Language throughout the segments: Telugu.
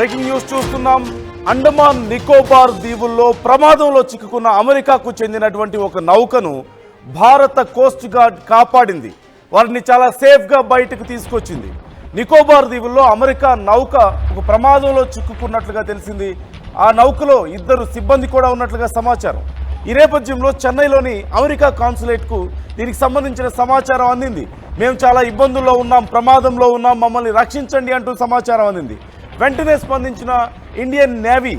బ్రేకింగ్ న్యూస్ చూస్తున్నాం. అండమాన్ నికోబార్ దీవుల్లో ప్రమాదంలో చిక్కుకున్న అమెరికాకు చెందినటువంటి ఒక నౌకను భారత కోస్ట్ గార్డ్ కాపాడింది. వారిని చాలా సేఫ్గా బయటకు తీసుకొచ్చింది. నికోబార్ దీవుల్లో అమెరికా నౌక ఒక ప్రమాదంలో చిక్కుకున్నట్లుగా తెలిసింది. ఆ నౌకలో 2 సిబ్బంది కూడా ఉన్నట్లుగా సమాచారం. ఈ నేపథ్యంలో చెన్నైలోని అమెరికా కాన్సులేట్కు దీనికి సంబంధించిన సమాచారం అందింది. మేము చాలా ఇబ్బందుల్లో ఉన్నాం, ప్రమాదంలో ఉన్నాం, మమ్మల్ని రక్షించండి అంటూ సమాచారం అందింది. వెంటనే స్పందించిన ఇండియన్ నేవీ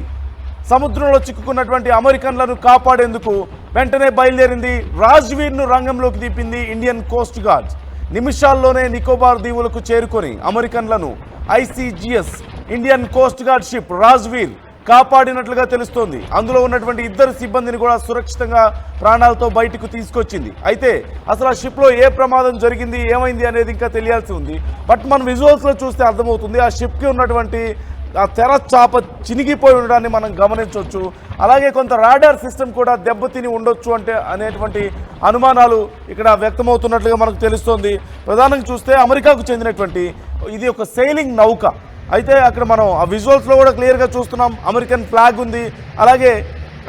సముద్రంలో చిక్కుకున్నటువంటి అమెరికన్లను కాపాడేందుకు వెంటనే బయలుదేరింది. రాజ్వీర్ను రంగంలోకి దింపింది ఇండియన్ కోస్ట్ గార్డ్. నిమిషాల్లోనే నికోబార్ దీవులకు చేరుకొని అమెరికన్లను ICGS Indian coast guard ship Rajveer కాపాడినట్లుగా తెలుస్తోంది. అందులో ఉన్నటువంటి 2 సిబ్బందిని కూడా సురక్షితంగా ప్రాణాలతో బయటకు తీసుకొచ్చింది. అయితే అసలు ఆ షిప్లో ఏ ప్రమాదం జరిగింది, ఏమైంది అనేది ఇంకా తెలియాల్సి ఉంది. బట్ మన విజువల్స్లో చూస్తే అర్థమవుతుంది. ఆ షిప్కి ఉన్నటువంటి ఆ తెర చాప చినిగిపోయి ఉండడాన్ని మనం గమనించవచ్చు. అలాగే కొంత రాడార్ సిస్టమ్ కూడా దెబ్బతిని ఉండొచ్చు అనేటువంటి అనుమానాలు ఇక్కడ వ్యక్తమవుతున్నట్లుగా మనకు తెలుస్తోంది. ప్రధానంగా చూస్తే అమెరికాకు చెందినటువంటి ఇది ఒక సెయిలింగ్ నౌక. అయితే అక్కడ మనం ఆ విజువల్స్లో కూడా క్లియర్గా చూస్తున్నాం. అమెరికన్ ఫ్లాగ్ ఉంది. అలాగే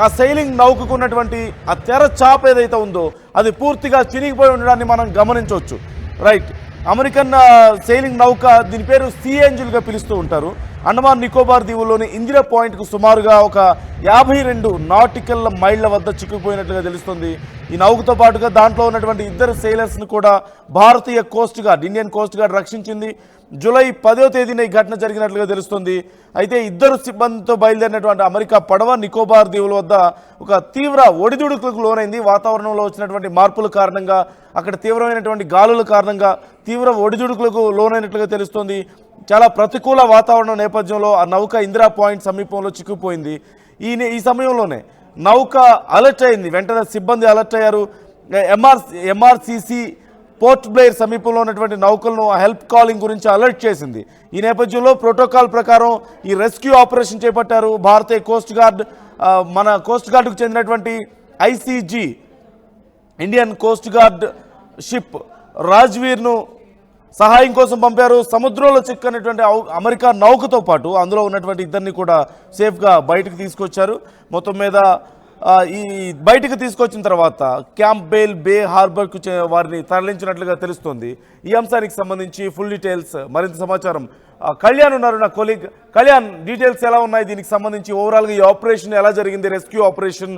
ఆ సెయిలింగ్ నౌకకు ఉన్నటువంటి ఆ తెర చాప ఏదైతే ఉందో అది పూర్తిగా చినిగిపోయి ఉండడాన్ని మనం గమనించవచ్చు. రైట్, అమెరికన్ సెయిలింగ్ నౌక, దీని పేరు సీ ఏంజిల్గా పిలుస్తూ ఉంటారు. అండమాన్ నికోబార్ దీవుల్లోని ఇందిరా పాయింట్కు సుమారుగా ఒక 52 నాటికల్ మైళ్ళ వద్ద చిక్కుపోయినట్లుగా తెలుస్తుంది. ఈ నౌకతో పాటుగా దాంట్లో ఉన్నటువంటి 2 సెయిలర్స్ను కూడా భారతీయ coast guard, Indian coast guard రక్షించింది. జూలై 10వ తేదీన ఈ ఘటన జరిగినట్లుగా తెలుస్తుంది. అయితే 2 సిబ్బందితో బయలుదేరినటువంటి అమెరికా పడవ నికోబార్ దీవుల వద్ద ఒక తీవ్ర ఒడిదుడుకులకు లోనైంది. వాతావరణంలో వచ్చినటువంటి మార్పుల కారణంగా, అక్కడ తీవ్రమైనటువంటి గాలుల కారణంగా తీవ్ర ఒడిదుడుకులకు లోనైనట్లుగా తెలుస్తోంది. చాలా ప్రతికూల వాతావరణం నేపథ్యంలో ఆ నౌక ఇందిరా పాయింట్ సమీపంలో చిక్కుపోయింది. ఈ సమయంలోనే నౌక అలర్ట్ అయింది. వెంటనే సిబ్బంది అలర్ట్ అయ్యారు. ఎంఆర్సీసీ పోర్ట్ బ్లెయిర్ సమీపంలో ఉన్నటువంటి నౌకలను హెల్ప్ కాలింగ్ గురించి అలర్ట్ చేసింది. ఈ నేపథ్యంలో ప్రోటోకాల్ ప్రకారం ఈ రెస్క్యూ ఆపరేషన్ చేపట్టారు భారతీయ కోస్ట్ గార్డ్. మన కోస్ట్ గార్డుకు చెందినటువంటి ICG Indian coast guard ship రాజ్వీర్ను సహాయం కోసం పంపారు. సముద్రంలో చిక్కనటువంటి అమెరికా నౌకతో పాటు అందులో ఉన్నటువంటి 2 కూడా సేఫ్గా బయటకు తీసుకొచ్చారు. మొత్తం మీద ఈ బయటకు తీసుకొచ్చిన తర్వాత క్యాంప్బెల్ బే హార్బర్కు వారిని తరలించినట్లుగా తెలుస్తోంది. ఈ అంశానికి సంబంధించి ఫుల్ డీటెయిల్స్, మరింత సమాచారం కళ్యాణ్ ఉన్నారు, నా కొలీగ్. కళ్యాణ్, డీటెయిల్స్ ఎలా ఉన్నాయి దీనికి సంబంధించి? ఓవరాల్గా ఈ ఆపరేషన్ ఎలా జరిగింది, రెస్క్యూ ఆపరేషన్,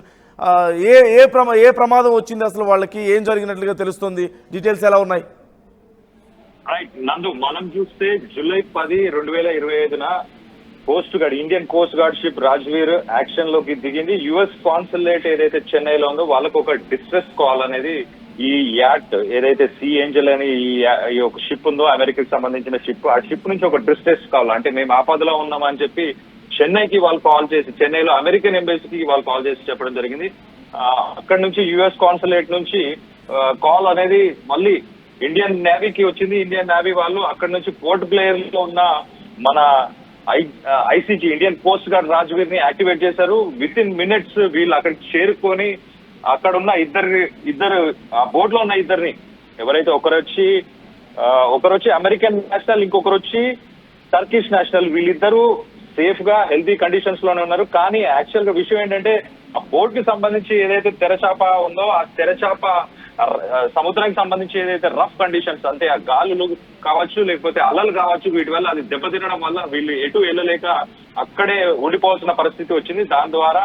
ఏ ప్రమాదం వచ్చింది, అసలు వాళ్ళకి ఏం జరిగినట్లుగా తెలుస్తుంది, డీటెయిల్స్ ఎలా ఉన్నాయి? రైట్ నందు, మనం చూస్తే July 10, 2025 Coast guard, Indian coast guard ship Rajveer action లోకి దిగింది. యుఎస్ కాన్సులేట్ ఏదైతే చెన్నైలో ఉందో వాళ్ళకు ఒక డిస్ట్రెస్ కాల్ అనేది ఈ యాట్ ఏదైతే సీ ఏంజల్ అని ఈ ఒక షిప్ ఉందో అమెరికాకి సంబంధించిన షిప్, ఆ షిప్ నుంచి ఒక డిస్ట్రెస్ కాల్, అంటే మేము ఆపదలో ఉన్నామని చెప్పి చెన్నైకి వాళ్ళు కాల్ చేసి, చెన్నైలో అమెరికన్ ఎంబసీకి వాళ్ళు కాల్ చేసి చెప్పడం జరిగింది. అక్కడ నుంచి యుఎస్ కాన్సులేట్ నుంచి కాల్ అనేది మళ్ళీ ఇండియన్ నేవీకి వచ్చింది. ఇండియన్ నేవీ వాళ్ళు అక్కడ నుంచి పోర్ట్ బ్లెయిర్ లో ఉన్న మన ICG Indian coast gourd Rajveer ని యాక్టివేట్ చేశారు. విత్ ఇన్ మినిట్స్ వీళ్ళు అక్కడికి చేరుకొని అక్కడ ఉన్న ఇద్దరు ఆ బోట్ లో ఉన్న 2 ఎవరైతే ఒకరు వచ్చి అమెరికన్ నేషనల్, ఇంకొకరు వచ్చి టర్కిష్ నేషనల్, వీళ్ళిద్దరూ సేఫ్ గా హెల్తీ కండిషన్స్ లోనే ఉన్నారు. కానీ యాక్చువల్ గా విషయం ఏంటంటే ఆ బోట్ కి సంబంధించి ఏదైతే తెరచాప ఉందో ఆ తెరచాప సముద్రానికి సంబంధించి ఏదైతే రఫ్ కండిషన్స్, అంటే ఆ గాలులు కావచ్చు లేకపోతే అలలు కావచ్చు, వీటి వల్ల అది దెబ్బతినడం వల్ల వీళ్ళు ఎటు వెళ్ళలేక అక్కడే ఉండిపోవాల్సిన పరిస్థితి వచ్చింది. దాని ద్వారా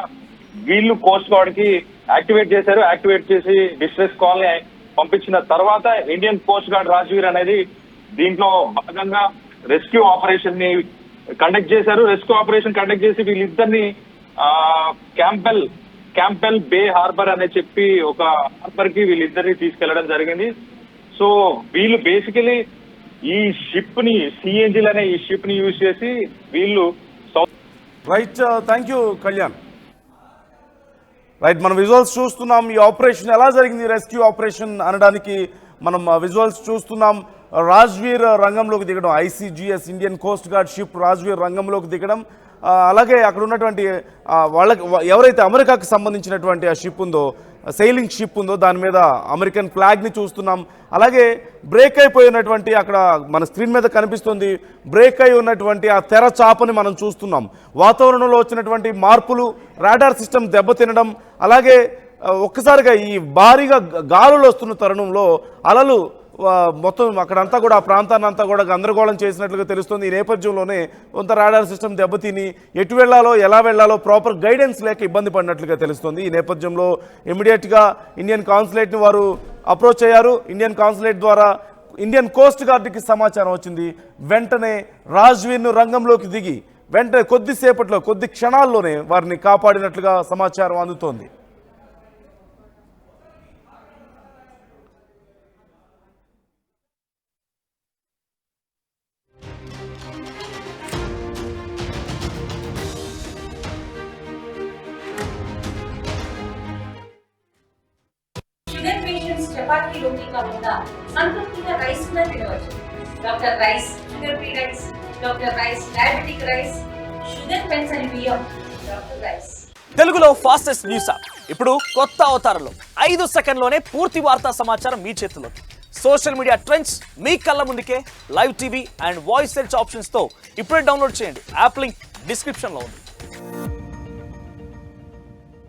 వీళ్ళు కోస్ట్ గార్డ్ కి యాక్టివేట్ చేశారు. యాక్టివేట్ చేసి డిస్ట్రెస్ కాల్ ని పంపించిన తర్వాత ఇండియన్ కోస్ట్ గార్డ్ రాజ్వీర్ అనేది దీంట్లో భాగంగా రెస్క్యూ ఆపరేషన్ ని కండక్ట్ చేశారు. రెస్క్యూ ఆపరేషన్ కండక్ట్ చేసి వీళ్ళిద్దరిని క్యాంపెల్ బే హార్బర్ అని చెప్పి ఒక హార్బర్ కి వీళ్ళిద్దరిని తీసుకెళ్లడం జరిగింది. సో వీళ్ళు బేసికలీ ఈ షిప్ ని సీ ఏంజిల్ అనే ఈ షిప్ ని యూజ్ చేసి వీళ్ళు right, thank you Kalyan. Right, మనం విజువల్స్ చూస్తున్నాం. ఈ ఆపరేషన్ ఎలా జరిగింది, రెస్క్యూ ఆపరేషన్ అనడానికి మనం విజువల్స్ చూస్తున్నాం. రాజ్వీర్ రంగంలోకి దిగడం, ICGS Indian coast guard ship Rajveer రంగంలోకి దిగడం, అలాగే అక్కడ ఉన్నటువంటి వాళ్ళకి ఎవరైతే అమెరికాకు సంబంధించినటువంటి ఆ షిప్ ఉందో సెయిలింగ్ షిప్ ఉందో దాని మీద అమెరికన్ ఫ్లాగ్ని చూస్తున్నాం. అలాగే బ్రేక్ అయిపోయినటువంటి అక్కడ మన స్క్రీన్ మీద కనిపిస్తుంది బ్రేక్ అయి ఉన్నటువంటి ఆ తెర చాపని మనం చూస్తున్నాం. వాతావరణంలో వచ్చినటువంటి మార్పులు, రాడార్ సిస్టమ్ దెబ్బతినడం, అలాగే ఒక్కసారిగా ఈ భారీగా గాలులు వస్తున్న తరుణంలో అలలు మొత్తం అక్కడంతా కూడా ఆ ప్రాంతాన్ని అంతా కూడా గందరగోళం చేసినట్లుగా తెలుస్తుంది. ఈ నేపథ్యంలోనే కొంత రాడార్ సిస్టమ్ దెబ్బతిని ఎటు వెళ్లాలో ఎలా వెళ్లాలో ప్రాపర్ గైడెన్స్ లేక ఇబ్బంది పడినట్లుగా తెలుస్తుంది. ఈ నేపథ్యంలో ఇమీడియట్గా ఇండియన్ కాన్సులేట్ని వారు అప్రోచ్ అయ్యారు. ఇండియన్ కాన్సులేట్ ద్వారా ఇండియన్ కోస్ట్ గార్డ్కి సమాచారం వచ్చింది. వెంటనే రాజ్వీర్ను రంగంలోకి దిగి వెంటనే కొద్దిసేపట్లో కొద్ది క్షణాల్లోనే వారిని కాపాడినట్లుగా సమాచారం అందుతోంది. షుగర్ పేషెంట్స్ చపాతీ రోటీ కాకుండా సంతృప్తిగా రైస్ కూడా తినవచ్చు. Doctor rice, sugar free rice, doctor rice, diabetic rice, sugar pension బియ్యం, డాక్టర్ రైస్. తెలుగులో ఫాస్టెస్ట్ న్యూస్ యాప్ ఇప్పుడు కొత్త అవతారంలో 5 సెకండ్లోనే పూర్తి వార్తా సమాచారం మీ చేతిలోకి. సోషల్ మీడియా ట్రెండ్స్ మీ కళ్ళ ముందుకే, live TV and voice search options తో ఇప్పుడే డౌన్లోడ్ చేయండి. యాప్ లింక్ డిస్క్రిప్షన్ లో ఉంది.